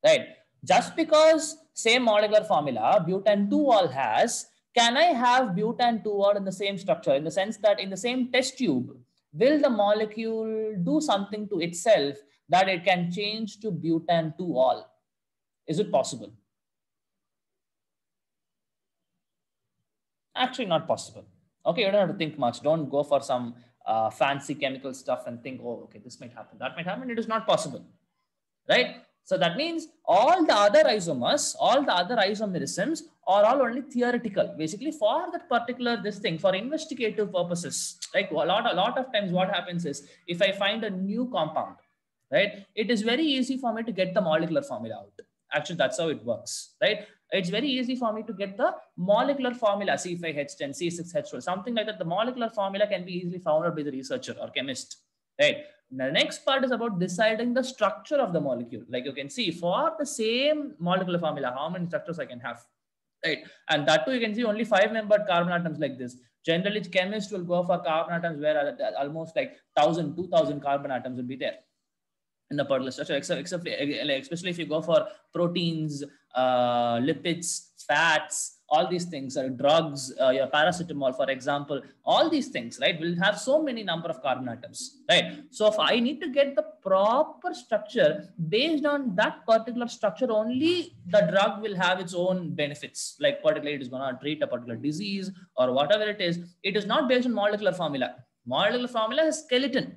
right? Just because same molecular formula butan 2-ol has, can I have butan 2-ol in the same structure, in the sense that in the same test tube, will the molecule do something to itself that it can change to butan 2-ol? Is it possible? Actually, not possible. Okay, you don't have to think much. Don't go for some fancy chemical stuff and think, oh, okay, this might happen, that might happen. It is not possible, right? So that means all the other isomers, all the other isomerisms are all only theoretical. Basically, for that particular this thing, for investigative purposes, like a lot of times what happens is, if I find a new compound, right, it is very easy for me to get the molecular formula out. Actually, that's how it works, right? It's very easy for me to get the molecular formula, C5H10, C6H12, something like that. The molecular formula can be easily found out by the researcher or chemist, right? The next part is about deciding the structure of the molecule. Like you can see, for the same molecular formula, how many structures I can have, right? And that too, you can see only 5-membered carbon atoms like this. Generally, chemists will go for carbon atoms where almost like 1,000, 2,000 carbon atoms will be there in the particular structure, especially if you go for proteins, lipids, fats, all these things, drugs, your paracetamol, for example, all these things, right, will have so many number of carbon atoms, right? So if I need to get the proper structure, based on that particular structure only, the drug will have its own benefits. Like particularly, it is going to treat a particular disease or whatever it is. It is not based on molecular formula. Molecular formula is skeleton,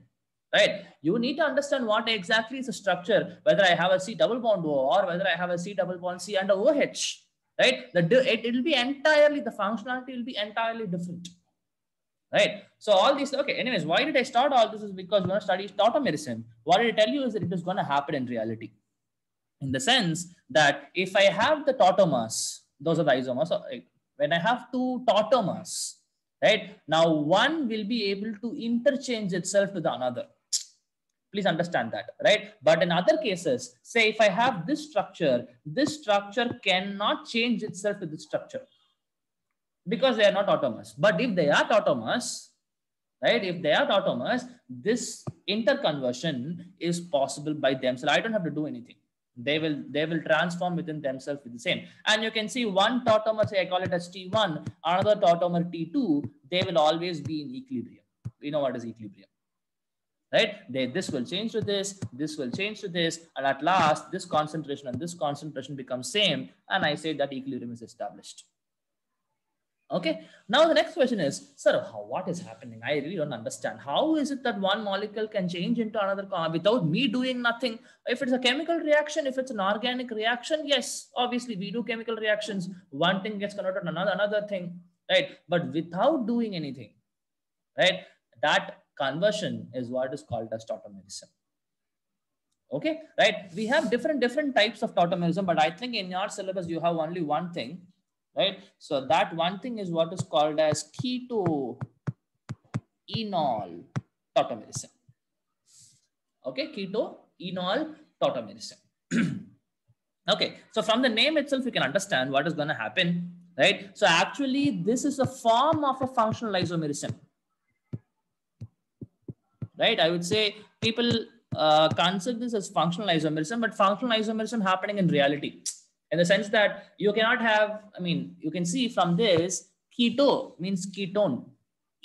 right? You need to understand what exactly is the structure, whether I have a C double bond O or whether I have a C double bond C and a OH, right? It will be entirely, the functionality will be entirely different, right? So all these, okay, anyways, why did I start all this is because we're going to study tautomerism. What did I tell you is that it is going to happen in reality, in the sense that if I have the tautomers, those are the isomers, so when I have two tautomers, right, now one will be able to interchange itself with another. Please understand that, right? But in other cases, say if I have this structure cannot change itself to this structure because they are not tautomers. But if they are tautomers, right, if they are tautomers, this interconversion is possible by themselves. I don't have to do anything. They will transform within themselves with the same. And you can see one tautomer, say I call it as T1, another tautomer T2, they will always be in equilibrium. We know what is equilibrium, right? This will change to this will change to this, and at last this concentration and this concentration becomes same, and I say that equilibrium is established. Okay, now the next question is, sir, what is happening? I really don't understand. How is it that one molecule can change into another without me doing nothing? If it's a chemical reaction, if it's an organic reaction, yes, obviously we do chemical reactions. One thing gets converted to another thing, right? But without doing anything, right? That conversion is what is called as tautomerism. Okay, right? We have different types of tautomerism, but I think in your syllabus you have only one thing, right? So that one thing is what is called as keto-enol tautomerism. Okay, keto-enol tautomerism. Okay, so from the name itself, you can understand what is going to happen, right? So actually, this is a form of a functional isomerism, right? I would say people consider this as functional isomerism, but functional isomerism happening in reality, in the sense that you cannot have, I mean, you can see from this, keto means ketone,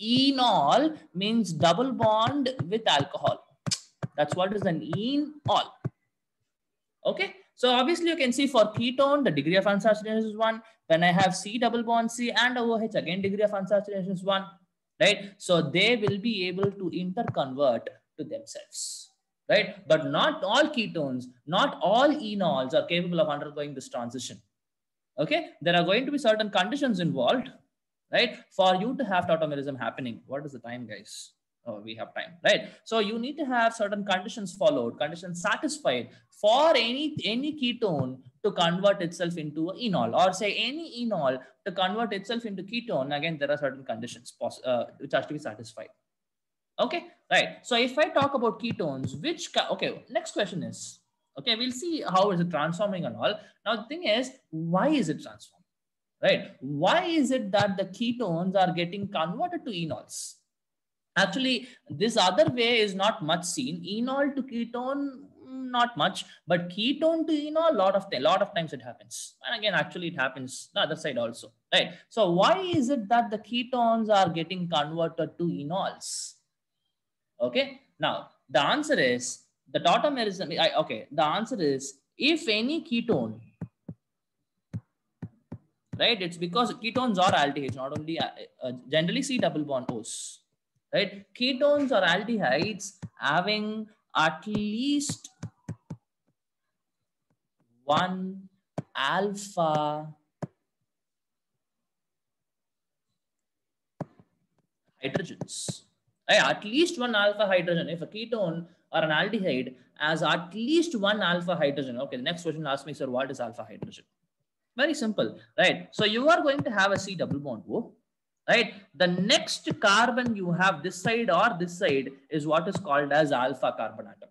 enol means double bond with alcohol. That's what is an enol. Okay, so obviously you can see for ketone, the degree of unsaturation is 1. When I have C double bond C and OH, again degree of unsaturation is 1, right? So they will be able to interconvert to themselves, right? But not all ketones, not all enols are capable of undergoing this transition. Okay, there are going to be certain conditions involved, right, for you to have tautomerism happening. What is the time, guys? Oh, we have time, right? So you need to have certain conditions followed, conditions satisfied for any ketone to convert itself into an enol, or say any enol to convert itself into ketone. Again, there are certain conditions which has to be satisfied. Okay, right. So if I talk about ketones, okay, next question is, okay, we'll see how is it transforming and all. Now the thing is, why is it transforming, right? Why is it that the ketones are getting converted to enols? Actually, this other way is not much seen. Enol to ketone, not much, but ketone to enol, lot of times it happens. And again, actually, it happens the other side also, right? So why is it that the ketones are getting converted to enols? Okay, now the answer is the tautomerism. Okay, the answer is if any ketone, right? It's because ketones are aldehydes, not only generally C double bond O's. Right? Ketones or aldehydes having at least one alpha hydrogens. Right? At least one alpha hydrogen. If a ketone or an aldehyde has at least one alpha hydrogen. Okay, the next question asks me, sir, what is alpha hydrogen? Very simple, right? So you are going to have a C double bond O. Right, the next carbon you have this side or this side is what is called as alpha carbon atom.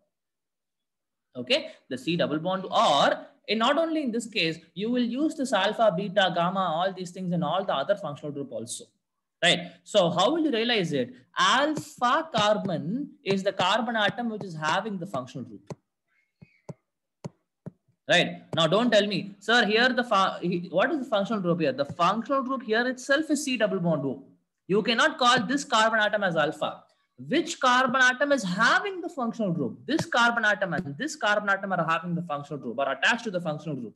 Okay, the C double bond, or not only in this case, you will use this alpha, beta, gamma, all these things in all the other functional group also. Right, so how will you realize it? Alpha carbon is the carbon atom which is having the functional group. Right, now don't tell me, sir, here what is the functional group here? The functional group here itself is C double bond O. You cannot call this carbon atom as alpha. Which carbon atom is having the functional group? This carbon atom and this carbon atom are having the functional group, or attached to the functional group.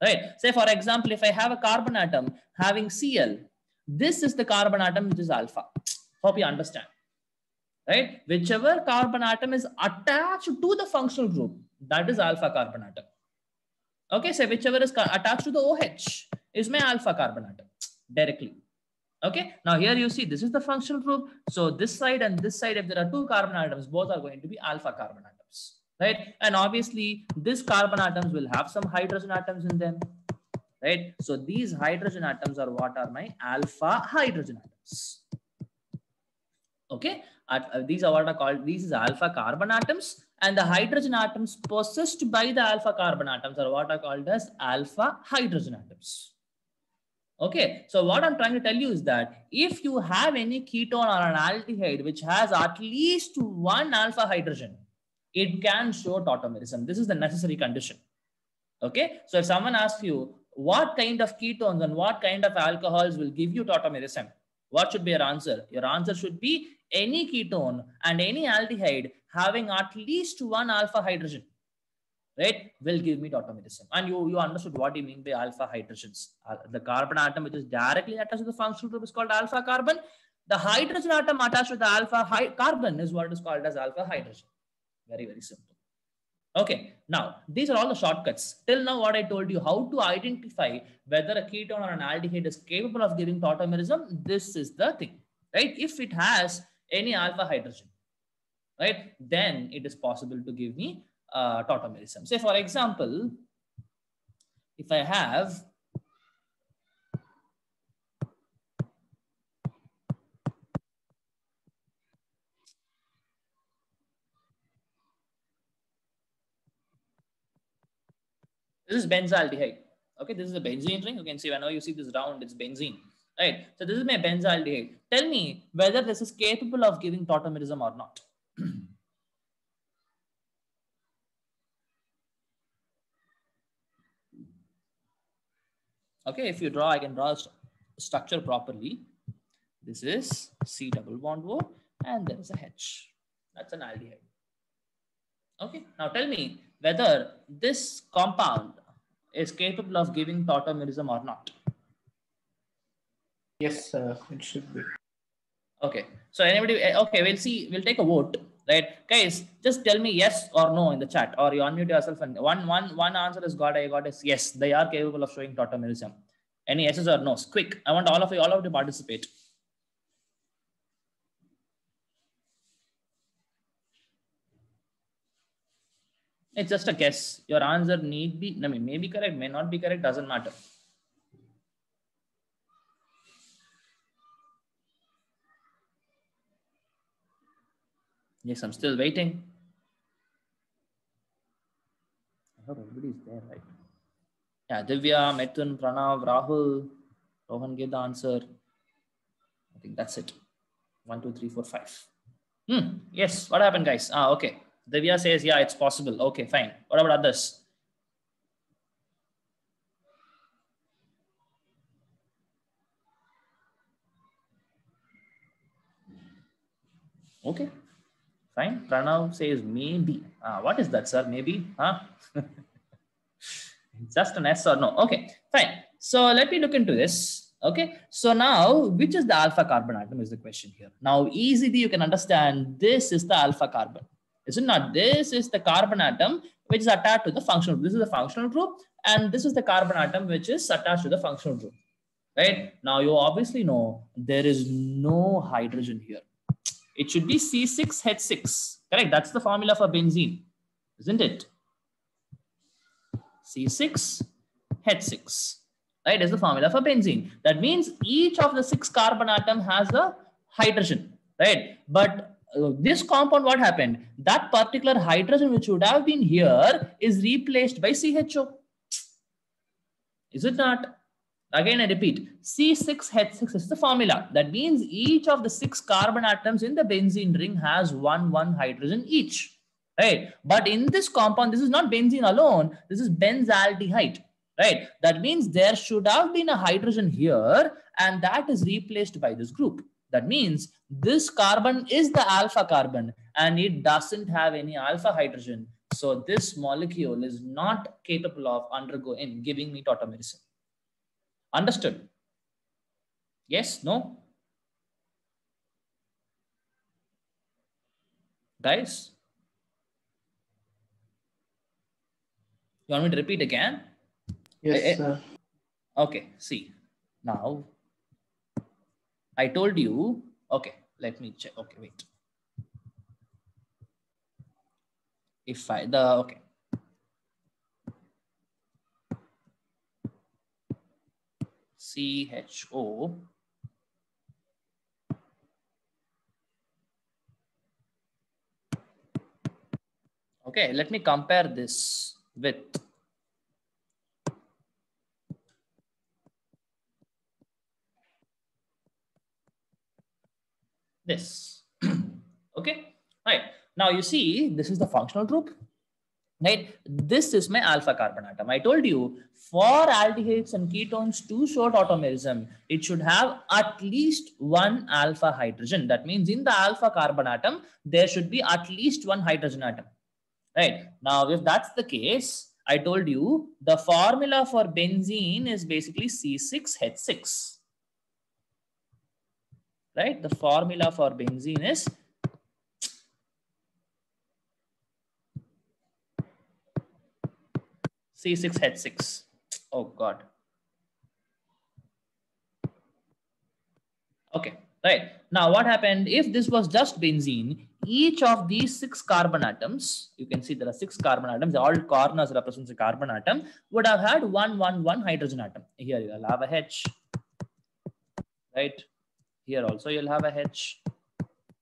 Right, say for example, if I have a carbon atom having Cl, this is the carbon atom which is alpha. Hope you understand. Right, whichever carbon atom is attached to the functional group, that is alpha carbon atom. Okay, so whichever is attached to the OH is my alpha carbon atom directly. Okay, now here you see this is the functional group. So this side and this side, if there are two carbon atoms, both are going to be alpha carbon atoms, right? And obviously this carbon atoms will have some hydrogen atoms in them, right? So these hydrogen atoms are what are my alpha hydrogen atoms. Okay, these are what are called, these is alpha carbon atoms, and the hydrogen atoms possessed by the alpha carbon atoms are what are called as alpha hydrogen atoms. Okay, so what I'm trying to tell you is that if you have any ketone or an aldehyde which has at least one alpha hydrogen, it can show tautomerism. This is the necessary condition. Okay, so if someone asks you what kind of ketones and what kind of alcohols will give you tautomerism, what should be your answer? Your answer should be any ketone and any aldehyde having at least one alpha hydrogen, right, will give me tautomerism. And you understood what you mean by alpha hydrogens. The carbon atom which is directly attached to the functional group is called alpha carbon. The hydrogen atom attached to the alpha carbon is what is called as alpha hydrogen. Very, very simple. Okay, now these are all the shortcuts. Till now, what I told you, how to identify whether a ketone or an aldehyde is capable of giving tautomerism. This is the thing, right? If it has any alpha hydrogen, right, then it is possible to give me tautomerism. Say for example, if I have this is benzaldehyde. Okay, this is a benzene ring. You can see whenever you see this round, it's benzene, right? So this is my benzaldehyde. Tell me whether this is capable of giving tautomerism or not. Okay, if you draw, I can draw a structure properly. This is C double bond O, and there is a H. That's an aldehyde. Okay, now tell me whether this compound is capable of giving tautomerism or not. Yes, it should be. Okay, so anybody, okay, we'll see, we'll take a vote, right? Guys, just tell me yes or no in the chat, or you unmute yourself, and one answer is I got is yes, they are capable of showing tautomerism. Any yeses or no's? Quick, I want all of you to participate. It's just a guess. Your answer need be, I mean, may be correct, may not be correct, doesn't matter. Yes, I'm still waiting. I hope everybody's there, right? Yeah, Divya, Mithun, Pranav, Rahul, Rohan gave the answer. I think that's it. 1, 2, 3, 4, 5. Yes, what happened, guys? Okay. Divya says, yeah, it's possible. Okay, fine. What about others? Okay, fine. Pranav says maybe. What is that, sir? Maybe? Huh? Just an S or no? Okay, fine. So let me look into this. Okay, so now which is the alpha carbon atom is the question here. Now easily you can understand this is the alpha carbon. Is it not? This is the carbon atom which is attached to the functional group. This is the functional group, and this is the carbon atom which is attached to the functional group. Right? Now you obviously know there is no hydrogen here. It should be C6H6. Correct? That's the formula for benzene, isn't it? C6H6. Right? Is the formula for benzene. That means each of the 6 carbon atom has a hydrogen. Right? But this compound, what happened? That particular hydrogen which would have been here is replaced by CHO. Is it not? Again, I repeat, C6H6 is the formula. That means each of the 6 carbon atoms in the benzene ring has one hydrogen each. Right? But in this compound, this is not benzene alone. This is benzaldehyde. Right? That means there should have been a hydrogen here, and that is replaced by this group. That means this carbon is the alpha carbon, and it doesn't have any alpha hydrogen. So this molecule is not capable of giving me tautomerasin. Understood? Yes? No? Guys? You want me to repeat again? Yes, sir. Okay, see. Now, I told you, okay, let me check. Okay, wait. Okay. CHO. Okay, let me compare this with this. Okay, right. Now you see, this is the functional group. Right, this is my alpha carbon atom. I told you for aldehydes and ketones to show tautomerism, it should have at least one alpha hydrogen. That means in the alpha carbon atom, there should be at least one hydrogen atom. Right, now if that's the case, I told you the formula for benzene is basically C6H6. Right, the formula for benzene is C6H6. Oh God. Okay, right. Now what happened if this was just benzene? Each of these 6 carbon atoms, you can see there are 6 carbon atoms, all corners represents a carbon atom, would have had one hydrogen atom. Here you'll have a H. Right? Here also you'll have a H.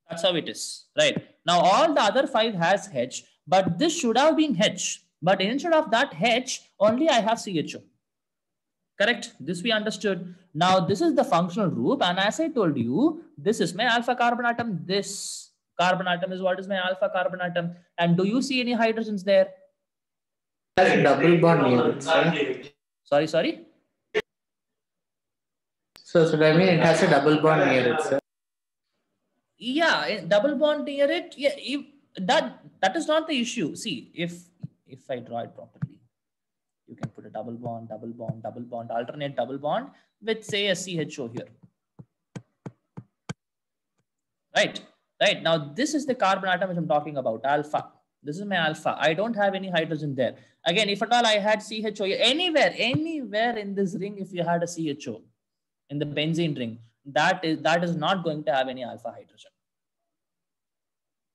That's how it is. Right? Now all the other 5 has H, but this should have been H. But instead of that H, only I have CHO. Correct? This we understood. Now this is the functional group, and as I told you, this is my alpha carbon atom. This carbon atom is what is my alpha carbon atom. And do you see any hydrogens there? That's a double bond near it, sir. Sorry? So I mean it has a double bond near it, sir. Yeah, double bond near it. Yeah, that is not the issue. See, if I draw it properly, you can put a double bond, alternate double bond with say a CHO here. Right. Now this is the carbon atom which I'm talking about, alpha. This is my alpha. I don't have any hydrogen there. Again, if at all I had CHO anywhere in this ring, if you had a CHO in the benzene ring, that is not going to have any alpha hydrogen.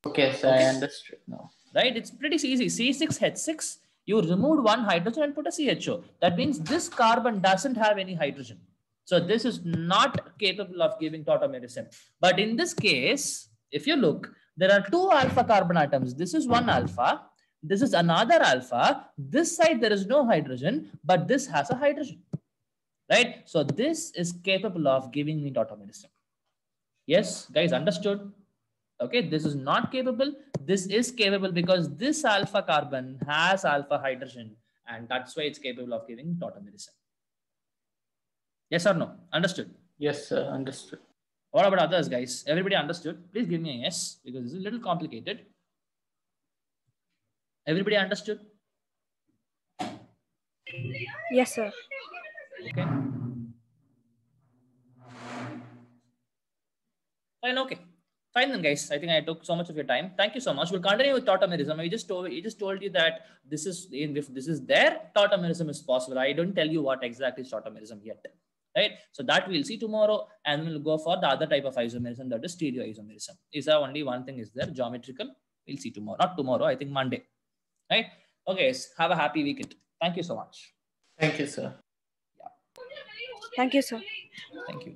Okay, so I understood now. right? It's pretty easy. C6H6, you removed one hydrogen and put a CHO. That means this carbon doesn't have any hydrogen. So this is not capable of giving tautomerism. But in this case, if you look, there are two alpha carbon atoms. This is one alpha. This is another alpha. This side, there is no hydrogen, but this has a hydrogen, right? So this is capable of giving me tautomerism. Yes, guys, understood? Okay, this is not capable. This is capable because this alpha carbon has alpha hydrogen, and that's why it's capable of giving tautomerism. Yes or no? Understood? Yes, sir. Understood. What about others, guys? Everybody understood? Please give me a yes, because this is a little complicated. Everybody understood? Yes, sir. Okay. Fine, okay. Fine then, guys. I think I took so much of your time. Thank you so much. We'll continue with tautomerism. We just told you that this is, if this is there, tautomerism is possible. I don't tell you what exactly is tautomerism yet, right? So that we'll see tomorrow, and we'll go for the other type of isomerism, that is stereoisomerism. Is there only one thing is there, geometrical? We'll see tomorrow. Not tomorrow, I think Monday, right? Okay, have a happy weekend. Thank you so much. Thank you, sir. Thank you, sir. Thank you.